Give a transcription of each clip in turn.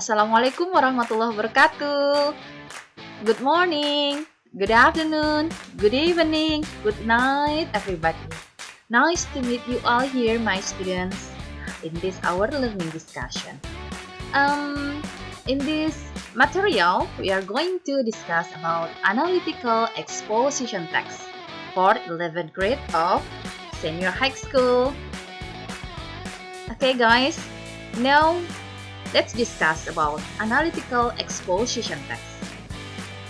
Assalamualaikum warahmatullahi wabarakatuh. Good morning, good afternoon, good evening, good night, everybody. Nice to meet you all here, my students, in this our learning discussion. In this material, we are going to discuss about analytical exposition text for 11th grade of senior high school. Okay, guys, now let's discuss about analytical exposition text.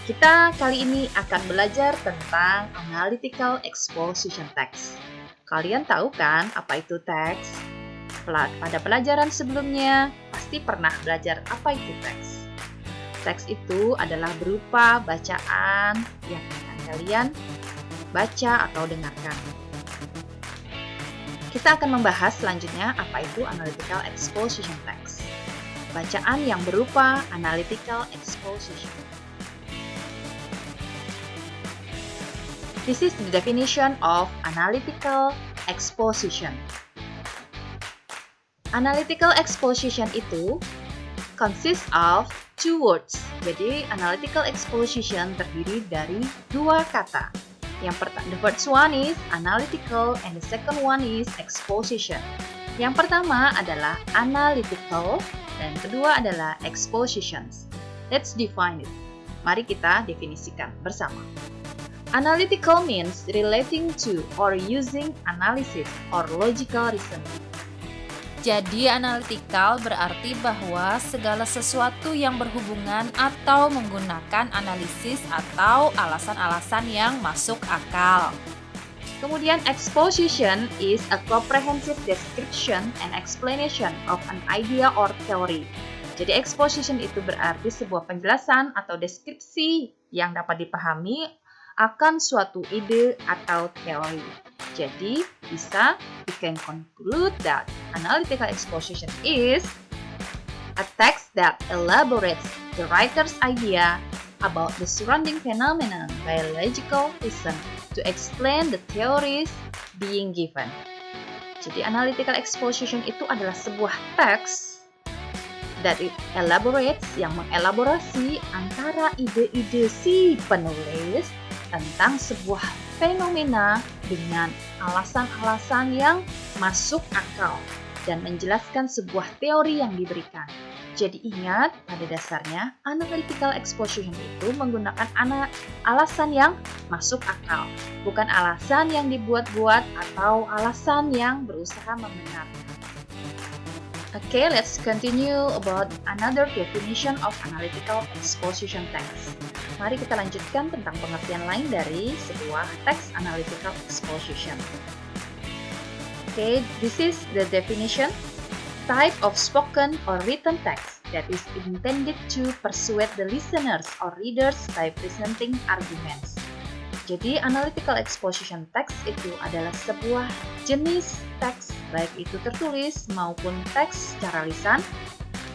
Kita kali ini akan belajar tentang analytical exposition text. Kalian tahu kan apa itu teks? Pada pelajaran sebelumnya, pasti pernah belajar apa itu teks. Teks itu adalah berupa bacaan yang akan kalian baca atau dengarkan. Kita akan membahas selanjutnya apa itu analytical exposition text. Bacaan yang berupa analytical exposition. This is the definition of analytical exposition. Analytical exposition itu consists of two words. Jadi, analytical exposition terdiri dari dua kata. The first one is analytical and the second one is exposition. Yang pertama adalah analytical dan kedua adalah expositions. Let's define it. Mari kita definisikan bersama. Analytical means relating to or using analysis or logical reasoning. Jadi analytical berarti bahwa segala sesuatu yang berhubungan atau menggunakan analisis atau alasan-alasan yang masuk akal. Kemudian exposition is a comprehensive description and explanation of an idea or theory. Jadi exposition itu berarti sebuah penjelasan atau deskripsi yang dapat dipahami akan suatu ide atau teori. Jadi, we can conclude that analytical exposition is a text that elaborates the writer's idea about the surrounding phenomenon by logical reason to explain the theories being given. Jadi, analytical exposition itu adalah sebuah teks that it elaborates, yang mengelaborasi antara ide-ide si penulis tentang sebuah fenomena dengan alasan-alasan yang masuk akal dan menjelaskan sebuah teori yang diberikan. Jadi ingat, pada dasarnya analytical exposition itu menggunakan alasan yang masuk akal, bukan alasan yang dibuat-buat atau alasan yang berusaha membenarkan. Okay, let's continue about another definition of analytical exposition text. Mari kita lanjutkan tentang pengertian lain dari sebuah teks analytical exposition. Okay, this is the definition. Type of spoken or written text that is intended to persuade the listeners or readers by presenting arguments. Jadi, analytical exposition text itu adalah sebuah jenis teks, baik itu tertulis maupun teks secara lisan,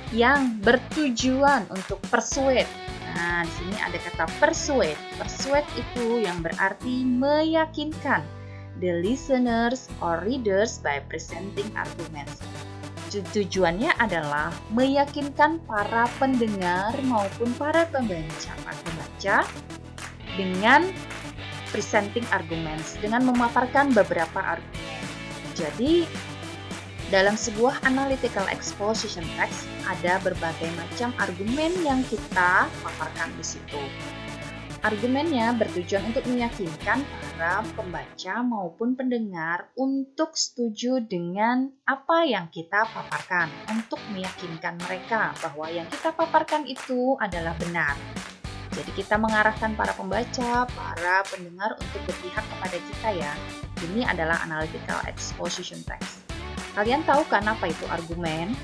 yang bertujuan untuk persuade. Nah, di sini ada kata persuade. Persuade itu yang berarti meyakinkan the listeners or readers by presenting arguments. Tujuannya adalah meyakinkan para pendengar maupun para pembaca dengan presenting arguments, dengan memaparkan beberapa argumen. Jadi, dalam sebuah analytical exposition text ada berbagai macam argumen yang kita paparkan di situ. Argumennya bertujuan untuk meyakinkan para pembaca maupun pendengar untuk setuju dengan apa yang kita paparkan, untuk meyakinkan mereka bahwa yang kita paparkan itu adalah benar. Jadi kita mengarahkan para pembaca, para pendengar untuk berpihak kepada kita ya. Ini adalah analytical exposition text. Kalian tahu kan apa itu argumen?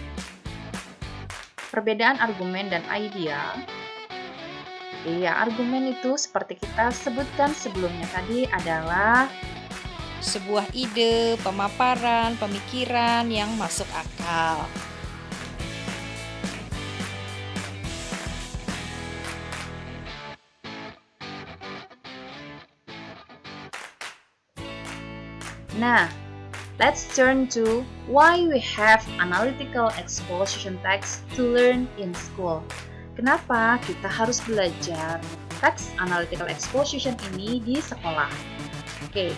Perbedaan argumen dan idea. Iya, argumen itu seperti kita sebutkan sebelumnya tadi adalah sebuah ide, pemaparan, pemikiran yang masuk akal. Nah, let's turn to why we have analytical exposition text to learn in school. Kenapa kita harus belajar teks analytical exposition ini di sekolah? Oke.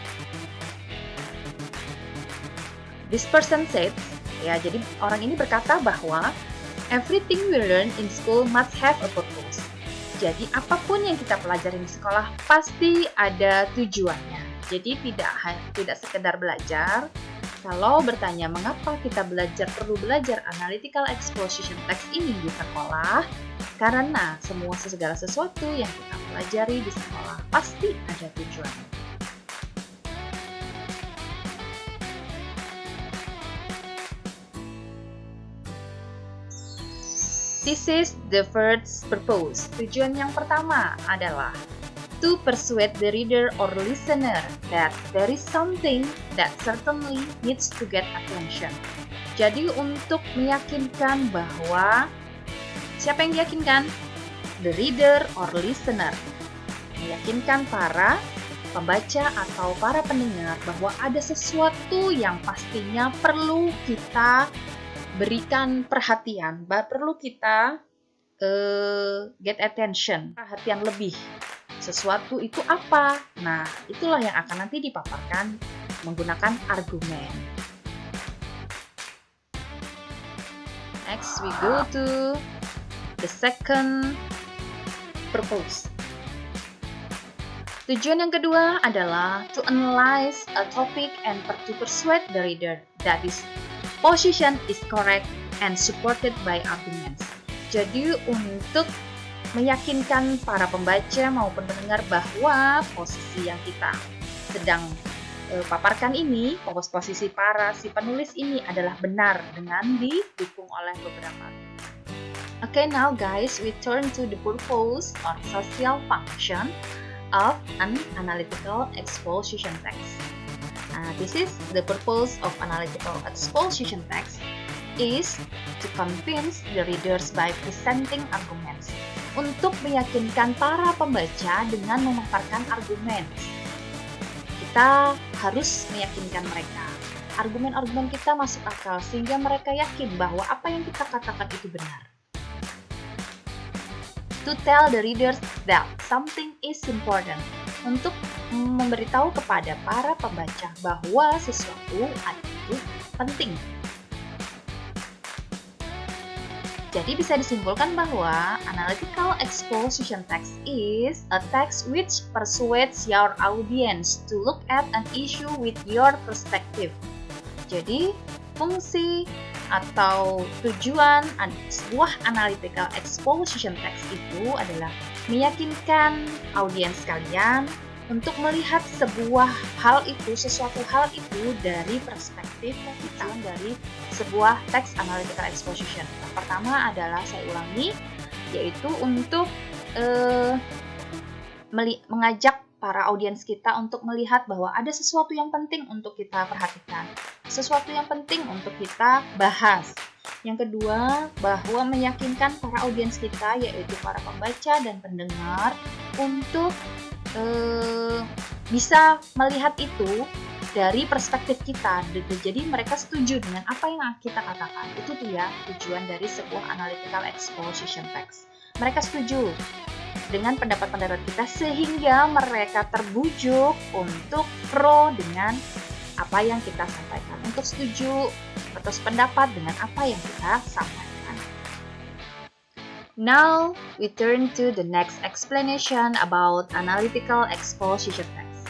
This person said, ya, jadi orang ini berkata bahwa everything we learn in school must have a purpose. Jadi apapun yang kita pelajari di sekolah pasti ada tujuannya. Jadi tidak sekedar belajar. Kalau bertanya mengapa kita perlu belajar analytical exposition text ini di sekolah, karena segala sesuatu yang kita pelajari di sekolah pasti ada tujuannya. This is the first purpose. Tujuan yang pertama adalah to persuade the reader or listener that there is something that certainly needs to get attention. Jadi untuk meyakinkan bahwa, siapa yang diyakinkan? The reader or listener. Meyakinkan para pembaca atau para pendengar bahwa ada sesuatu yang pastinya perlu kita berikan perhatian, perlu kita get attention, perhatian lebih. Sesuatu itu apa? Nah, itulah yang akan nanti dipaparkan menggunakan argumen. Next, we go to the second purpose. Tujuan yang kedua adalah to analyze a topic and to persuade the reader that is position is correct and supported by arguments. Jadi untuk meyakinkan para pembaca maupun pendengar bahwa posisi yang kita sedang paparkan ini, posisi si penulis ini adalah benar dengan didukung oleh beberapa. Okay, now guys, we turn to the purpose or social function of an analytical exposition text. This is the purpose of analytical exposition text is to convince the readers by presenting arguments. Untuk meyakinkan para pembaca dengan memaparkan argumen. Kita harus meyakinkan mereka. Argumen-argumen kita masuk akal sehingga mereka yakin bahwa apa yang kita katakan itu benar. To tell the readers that something is important. Untuk memberitahu kepada para pembaca bahwa sesuatu itu penting. Jadi bisa disimpulkan bahwa analytical exposition text is a text which persuades your audience to look at an issue with your perspective. Jadi fungsi atau tujuan sebuah analytical exposition text itu adalah meyakinkan audiens kalian untuk melihat sesuatu hal itu dari perspektif kita, dari sebuah teks analytical exposition. Yang pertama adalah, saya ulangi, yaitu untuk mengajak para audiens kita untuk melihat bahwa ada sesuatu yang penting untuk kita perhatikan, sesuatu yang penting untuk kita bahas. Yang kedua, bahwa meyakinkan para audiens kita, yaitu para pembaca dan pendengar, untuk bisa melihat itu dari perspektif kita. Jadi mereka setuju dengan apa yang kita katakan. Itu tuh ya tujuan dari sebuah analytical exposition text. Mereka setuju dengan pendapat-pendapat kita sehingga mereka terbujuk untuk pro dengan apa yang kita sampaikan, untuk setuju atau sependapat dengan apa yang kita sampaikan. Now, we turn to the next explanation about analytical exposition text.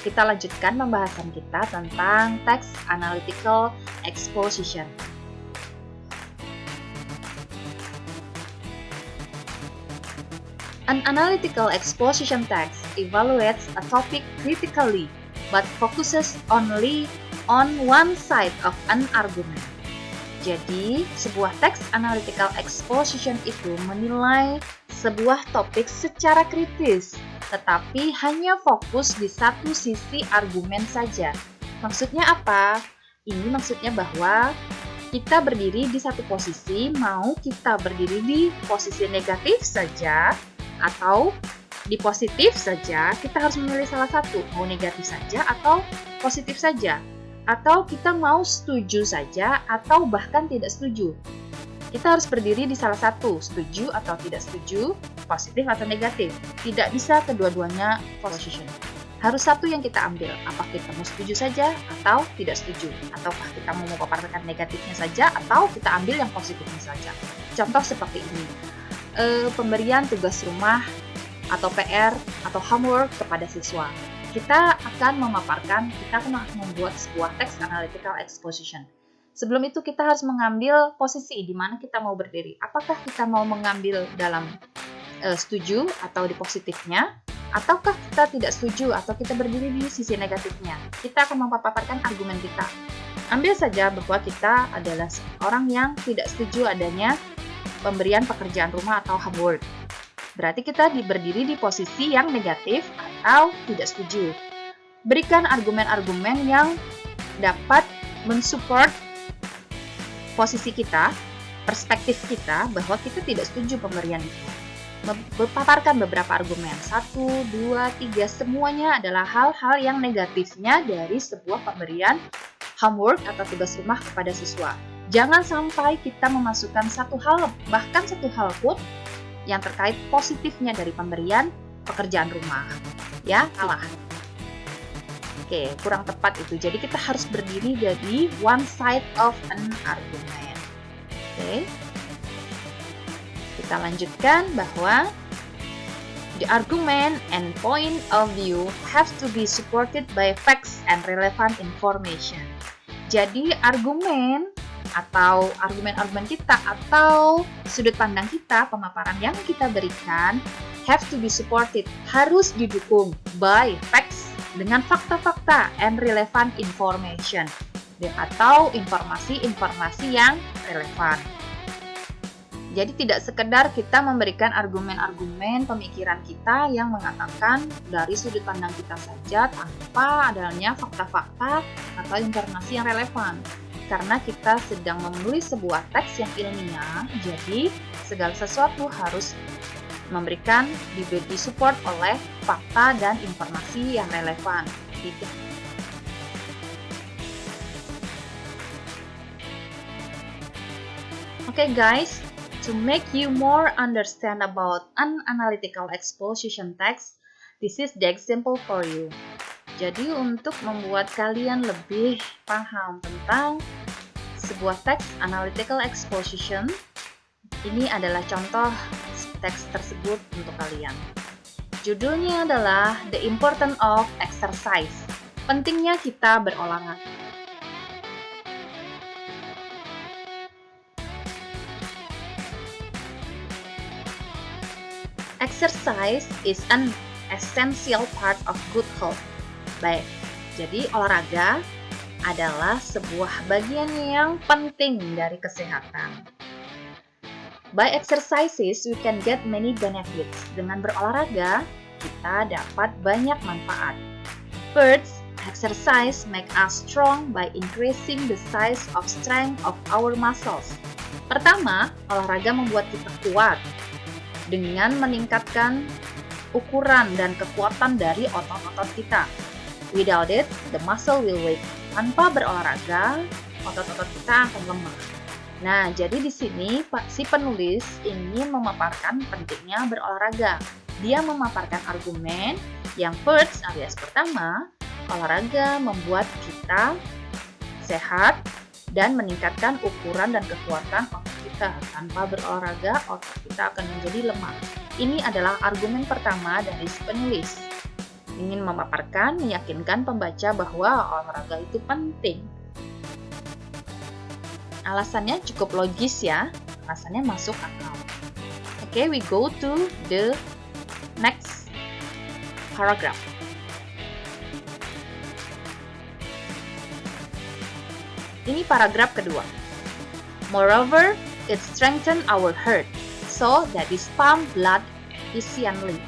Kita lanjutkan pembahasan kita tentang text analytical exposition. An analytical exposition text evaluates a topic critically, but focuses only on one side of an argument. Jadi, sebuah teks analytical exposition itu menilai sebuah topik secara kritis, tetapi hanya fokus di satu sisi argumen saja. Maksudnya apa? Ini maksudnya bahwa kita berdiri di satu posisi, mau kita berdiri di posisi negatif saja, atau di positif saja, kita harus memilih salah satu, mau negatif saja atau positif saja. atau kita mau setuju saja atau bahkan tidak setuju. Kita harus berdiri di salah satu, setuju atau tidak setuju, positif atau negatif. Tidak bisa kedua-duanya position. Harus satu yang kita ambil, apakah kita mau setuju saja atau tidak setuju, ataukah kita mau memaparkan negatifnya saja atau kita ambil yang positifnya saja. Contoh seperti ini, pemberian tugas rumah atau PR atau homework kepada siswa. Kita akan memaparkan, kita akan membuat sebuah text analytical exposition. Sebelum itu kita harus mengambil posisi di mana kita mau berdiri. Apakah kita mau mengambil dalam setuju atau di positifnya, ataukah kita tidak setuju atau kita berdiri di sisi negatifnya. Kita akan memaparkan argumen kita. Ambil saja bahwa kita adalah orang yang tidak setuju adanya pemberian pekerjaan rumah atau homework. Berarti kita berdiri di posisi yang negatif atau tidak setuju. Berikan argumen-argumen yang dapat mensupport posisi kita, perspektif kita bahwa kita tidak setuju pemberian itu. Paparkan beberapa argumen, 1, 2, 3, semuanya adalah hal-hal yang negatifnya dari sebuah pemberian homework atau tugas rumah kepada siswa. Jangan sampai kita memasukkan satu hal, bahkan satu hal pun yang terkait positifnya dari pemberian pekerjaan rumah. Ya, salah. Oke, kurang tepat itu. Jadi kita harus berdiri dari one side of an argument. Oke. Kita lanjutkan bahwa the argument and point of view have to be supported by facts and relevant information. Jadi argumen atau argumen-argumen kita atau sudut pandang kita, pemaparan yang kita berikan have to be supported, harus didukung by facts, dengan fakta-fakta and relevant information, atau informasi-informasi yang relevan. Jadi tidak sekedar kita memberikan argumen-argumen pemikiran kita yang mengatakan dari sudut pandang kita saja tanpa adanya fakta-fakta atau informasi yang relevan. Karena kita sedang menulis sebuah teks yang ilmiah, jadi segala sesuatu harus memberikan disupport oleh fakta dan informasi yang relevan. Gitu. Okay guys, to make you more understand about an analytical exposition text, this is the example for you. Jadi untuk membuat kalian lebih paham tentang sebuah teks analytical exposition, ini adalah contoh teks tersebut untuk kalian. Judulnya adalah The Importance of Exercise. Pentingnya kita berolahraga. Exercise is an essential part of good health. Baik, jadi olahraga adalah sebuah bagian yang penting dari kesehatan. By exercises, we can get many benefits. Dengan berolahraga, kita dapat banyak manfaat. First, exercise make us strong by increasing the size of strength of our muscles. Pertama, olahraga membuat kita kuat dengan meningkatkan ukuran dan kekuatan dari otot-otot kita. Without it, the muscle will weak. Tanpa berolahraga, otot-otot kita akan lemah. Nah, jadi di sini si penulis ingin memaparkan pentingnya berolahraga. Dia memaparkan argumen yang first alias pertama, olahraga membuat kita sehat dan meningkatkan ukuran dan kekuatan otot kita. Tanpa berolahraga, otot kita akan menjadi lemah. Ini adalah argumen pertama dari si penulis. Ingin memaparkan, meyakinkan pembaca bahwa olahraga itu penting. Alasannya cukup logis ya, alasannya masuk akal. Oke, we go to the next paragraph. Ini paragraf kedua. Moreover, it strengthens our heart, so that it pump blood efficiently.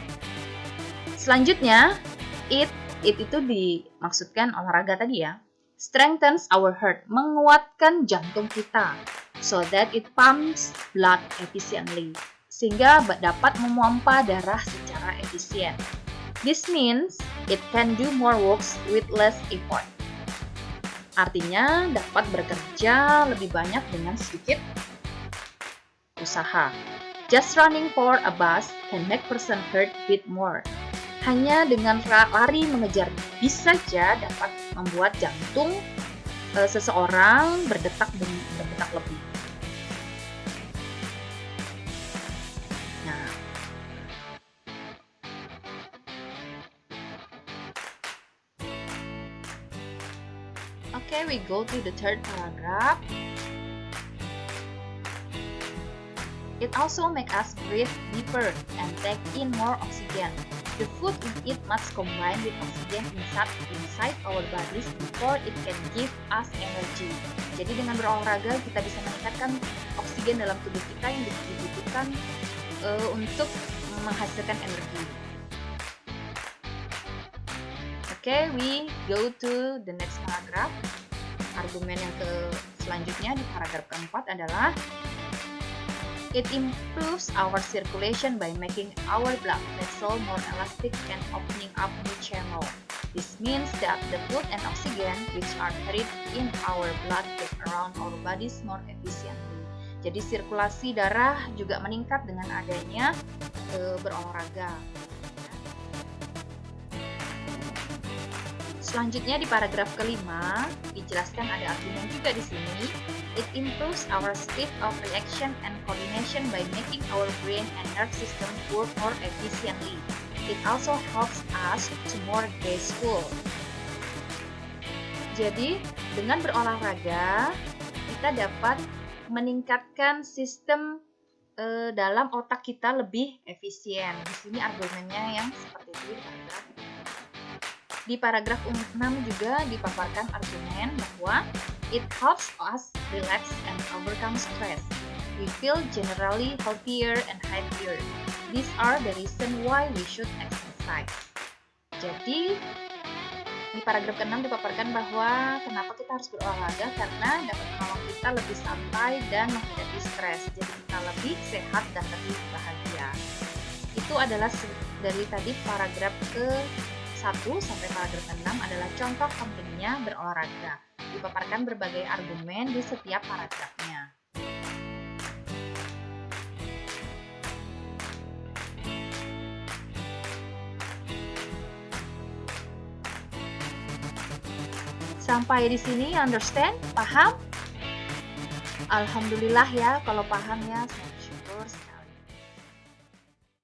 Selanjutnya, it itu dimaksudkan olahraga tadi ya. Strengthens our heart, menguatkan jantung kita, so that it pumps blood efficiently, sehingga dapat memompa darah secara efisien. This means it can do more works with less effort. Artinya dapat bekerja lebih banyak dengan sedikit usaha. Just running for a bus can make person hurt a bit more. Hanya dengan lari mengejar bis saja dapat membuat jantung seseorang berdetak lebih. Nah, okay, we go to the third paragraph. It also makes us breathe deeper and take in more oxygen. The food we eat must combine with oxygen inside our bodies before it can give us energy. Jadi dengan berolahraga kita bisa meningkatkan oksigen dalam tubuh kita yang dibutuhkan untuk menghasilkan energi. Okay, we go to the next paragraph. Argumen yang selanjutnya di paragraf keempat adalah it improves our circulation by making our blood vessel more elastic and opening up new channel. This means that the food and oxygen which are carried in our blood get around our bodies more efficiently. Jadi sirkulasi darah juga meningkat dengan adanya berolahraga. Selanjutnya di paragraf kelima dijelaskan ada argumen juga di sini. It improves our speed of reaction and coordination by making our brain and nerve system work more efficiently. It also helps us to more graceful. Jadi dengan berolahraga kita dapat meningkatkan sistem dalam otak kita lebih efisien. Di sini argumennya yang seperti itu di paragraf 6 juga dipaparkan argumen bahwa it helps us relax and overcome stress. We feel generally healthier and happier. These are the reason why we should exercise. Jadi di paragraf ke-6 dipaparkan bahwa kenapa kita harus berolahraga karena dapat menolong kita lebih santai dan menghadapi stres. Jadi kita lebih sehat dan lebih bahagia. Itu adalah dari tadi paragraf ke-1 sampai paragraf ke-6 adalah contoh pentingnya berolahraga. Dipaparkan berbagai argumen di setiap paragrafnya. Sampai di sini understand? Paham? Alhamdulillah ya kalau paham ya.